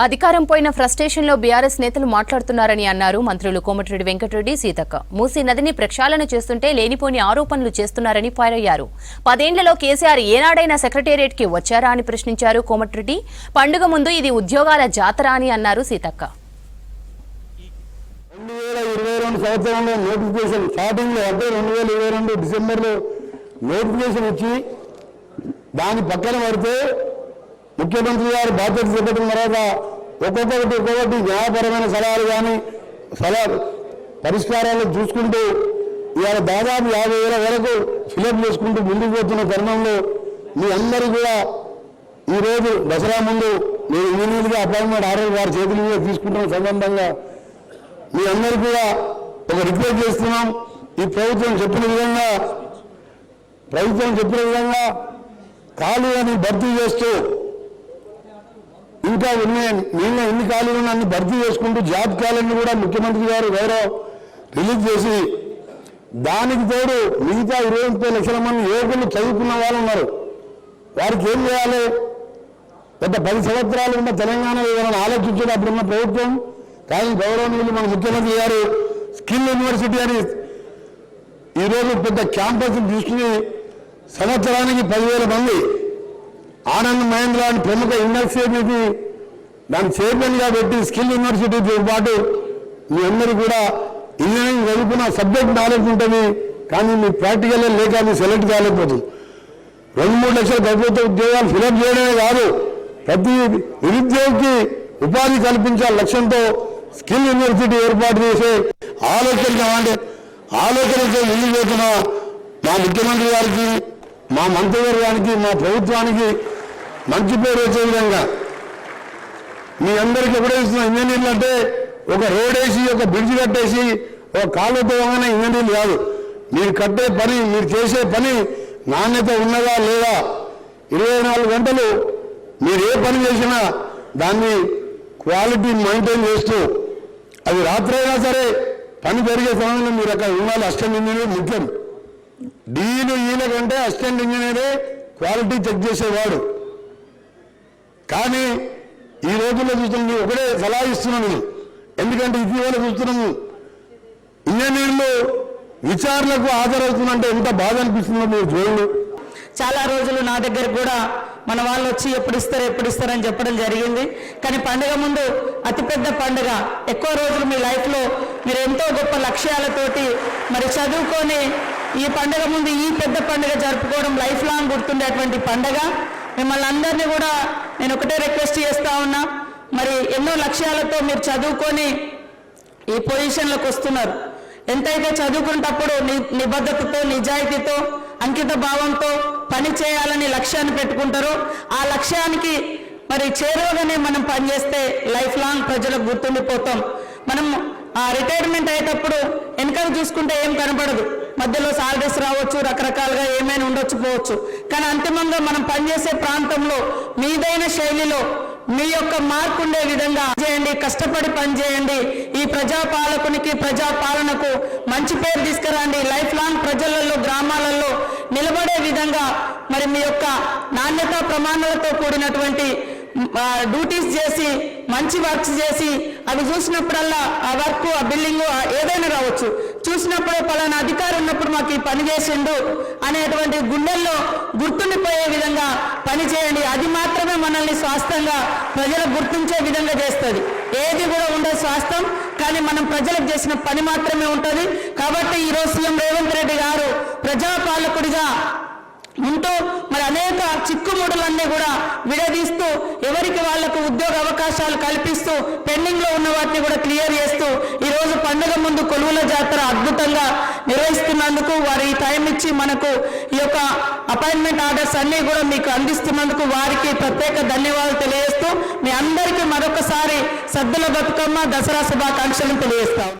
అధికారం పోయిన ఫ్రస్ట్రేషన్ లో బీఆర్ఎస్ నేతలు మాట్లాడుతున్నారని అన్నారు మంత్రులు కోమటిరెడ్డి వెంకటరెడ్డి సీతక్క. మూసీ నదిని ప్రక్షాళన చేస్తుంటే లేనిపోని ఆరోపణలు చేస్తున్నారని ఫైర్ అయ్యారు. 10 ఏళ్లలో కేసీఆర్ ఏనాడైనా సెక్రటేరియట్ కి వచ్చారా అని ప్రశ్నించారు కోమటిరెడ్డి. పండుగ ముందు ఇది ఉద్యోగాల జాతర అని అన్నారు సీతక్క. 2022 సంవత్సరంలో నోటిఫికేషన్ స్టార్టింగ్ లో అంటే 2022 డిసెంబర్లో నోటిఫికేషన్ వచ్చి దాని పక్కన పడితే ముఖ్యమంత్రి గారు బాధ్యత చేపట్టిన తర్వాత ఒక్కొక్కటి న్యాయపరమైన సలహాలు కానీ పరిష్కారాలు చూసుకుంటూ ఇవాళ దాదాపు 50,000 వరకు ఫిలప్ చేసుకుంటూ ముందుకు పోతున్న తరుణంలో మీ అందరూ కూడా ఈరోజు దసరా ముందు నేను ఇంజనీర్గా అపాయింట్మెంట్ ఆర్డర్ వారి చేతుల మీద తీసుకుంటున్న సందర్భంగా మీ అందరూ కూడా ఒక రిక్వెస్ట్ చేస్తున్నాం. ఈ ప్రభుత్వం చెప్పిన విధంగా ఖాళీని భర్తీ చేస్తూ ఇంకా ఎన్ని ఖాళీలు అన్ని భర్తీ చేసుకుంటూ జాబ్ క్యాలెండర్ కూడా ముఖ్యమంత్రి గారు రిలీజ్ చేసి దానికి తోడు మిగతా 20-30 లక్షల మంది యువకులు చదువుకున్న వాళ్ళు ఉన్నారు. వారికి ఏం చేయాలి? గత 10 సంవత్సరాలు ఉన్న తెలంగాణలో ఏమైనా ఆలోచించేది అప్పుడున్న ప్రభుత్వం. కానీ గౌరవనీయులు మన ముఖ్యమంత్రి గారు స్కిల్ యూనివర్సిటీ అని ఈరోజు పెద్ద క్యాంపస్ తీసుకుని సంవత్సరానికి 10,000 మంది ఆనంద్ మహేంద్ర అని ప్రముఖ యూనివర్సిటీకి దాన్ని చైర్మన్గా పెట్టి స్కిల్ యూనివర్సిటీతో పాటు మీ అందరూ కూడా ఇంజనీరింగ్ చదువుకున్న సబ్జెక్ట్ నాలెడ్జ్ ఉంటుంది, కానీ మీ ప్రాక్టికల్ లేక మీ సెలెక్ట్ కాలేకపోతుంది. 2-3 లక్షల ప్రభుత్వ ఉద్యోగాలు ఫిలప్ చేయడమే కాదు, ప్రతి నిరుద్యోగికి ఉపాధి కల్పించాల లక్ష్యంతో స్కిల్ యూనివర్సిటీ ఏర్పాటు చేసే ఆలోచనతో ముందుకు పోతున్న మా ముఖ్యమంత్రి గారికి, మా మంత్రివర్గానికి, మా ప్రభుత్వానికి మంచి పేరు వచ్చే విధంగా మీ అందరికీ ఎప్పుడే ఇస్తున్న ఇంజనీర్లు అంటే ఒక రోడ్ వేసి ఒక బ్రిడ్జ్ కట్టేసి ఒక కాలువతో ఇంజనీర్లు కాదు. మీరు కట్టే పని, మీరు చేసే పని నాణ్యత ఉన్నదా లేదా, 24 గంటలు మీరు ఏ పని చేసినా దాన్ని క్వాలిటీ మెయింటైన్ చేస్తూ అది రాత్రైనా సరే పని జరిగే సమయంలో మీరు అక్కడ ఉండాలి. అసిస్టెంట్ ఇంజనీర్ ముఖ్యం. డీలు ఈయన కంటే అసిస్టెంట్ ఇంజనీరే క్వాలిటీ చెక్ చేసేవాడు. కానీ ఈ రోజుల్లో చూస్తున్నాం, ఒకటే సలహా ఇస్తున్నాను. ఎందుకంటే ఇటీవల చూస్తున్నాము ఇంజనీర్లు విచారణకు హాజరవుతుందంటే ఎంత బాధ అనిపిస్తుందో మీరు చూడండి. చాలా రోజులు నా దగ్గర కూడా మన వాళ్ళు వచ్చి ఎప్పుడు ఇస్తారని చెప్పడం జరిగింది. కానీ పండుగ ముందు అతిపెద్ద పండుగ, ఎక్కువ రోజులు మీ లైఫ్లో మీరు ఎంతో గొప్ప లక్ష్యాలతోటి మరి చదువుకొని ఈ పండుగ ముందు ఈ పెద్ద పండుగ జరుపుకోవడం లైఫ్ లాంగ్ గుర్తుండేటువంటి పండుగ. మిమ్మల్ని అందరినీ కూడా నేను ఒకటే రిక్వెస్ట్ చేస్తా ఉన్నా, మరి ఎన్నో లక్ష్యాలతో మీరు చదువుకొని ఈ పొజిషన్లోకి వస్తున్నారు. ఎంతైతే చదువుకునేటప్పుడు నిబద్ధతతో, నిజాయితీతో, అంకిత భావంతో పని చేయాలని లక్ష్యాన్ని పెట్టుకుంటారో ఆ లక్ష్యానికి మరి చేరువగానే మనం పనిచేస్తే లైఫ్ లాంగ్ ప్రజలకు గుర్తుండిపోతాం. మనం ఆ రిటైర్మెంట్ అయ్యేటప్పుడు వెనకాల చూసుకుంటే ఏం కనపడదు, మధ్యలో సాలరీస్ రావచ్చు, రకరకాలుగా ఏమైనా ఉండొచ్చు పోవచ్చు. కానీ అంతిమంగా మనం పనిచేసే ప్రాంతంలో మీదైన శైలిలో మీ యొక్క మార్పు ఉండే విధంగా చేయండి, కష్టపడి పనిచేయండి. ఈ ప్రజాపాలకునికి, ప్రజాపాలనకు మంచి పేరు తీసుకురండి. లైఫ్ లాంగ్ ప్రజలలో, గ్రామాలలో నిలబడే విధంగా మరి మీ యొక్క నాణ్యత ప్రమాణాలతో కూడినటువంటి డ్యూటీస్ చేసి, మంచి వర్క్స్ చేసి, అవి చూసినప్పుడల్లా ఆ వర్క్, ఆ బిల్డింగ్ ఏదైనా రావచ్చు, చూసినప్పుడు పలానా అధికారి ఉన్నప్పుడు మాకు ఈ పని చేసిండు అనేటువంటి గుండెల్లో గుర్తుండిపోయే విధంగా పని చేయండి. అది మాత్రమే మనల్ని స్వాస్థ్యంగా ప్రజలకు గుర్తించే విధంగా చేస్తుంది. ఏది కూడా ఉండదు స్వాస్థ్యం, కానీ మనం ప్రజలకు చేసిన పని మాత్రమే ఉంటుంది. కాబట్టి ఈరోజు సీఎం రేవంత్ రెడ్డి గారు ప్రజాపాలకుడిగా ఉంటూ మరి అనేక చిక్కుముడులన్నీ కూడా విడదీస్తూ, ఎవరికి వాళ్లకు ఉద్యోగ అవకాశాలు కల్పిస్తూ, పెండింగ్లో ఉన్న వాటిని కూడా క్లియర్ చేస్తూ ఈరోజు పండుగ ముందు కొలువుల జాతర అద్భుతంగా నిర్వహిస్తున్నందుకు, వారు ఈ టైం ఇచ్చి మనకు ఈ యొక్క అపాయింట్మెంట్ ఆర్డర్స్ అన్నీ కూడా మీకు అందిస్తున్నందుకు వారికి ప్రత్యేక ధన్యవాదాలు తెలియజేస్తూ మీ అందరికీ మరొకసారి సద్దుల బతుకమ్మ దసరా శుభాకాంక్షలను తెలియజేస్తాం.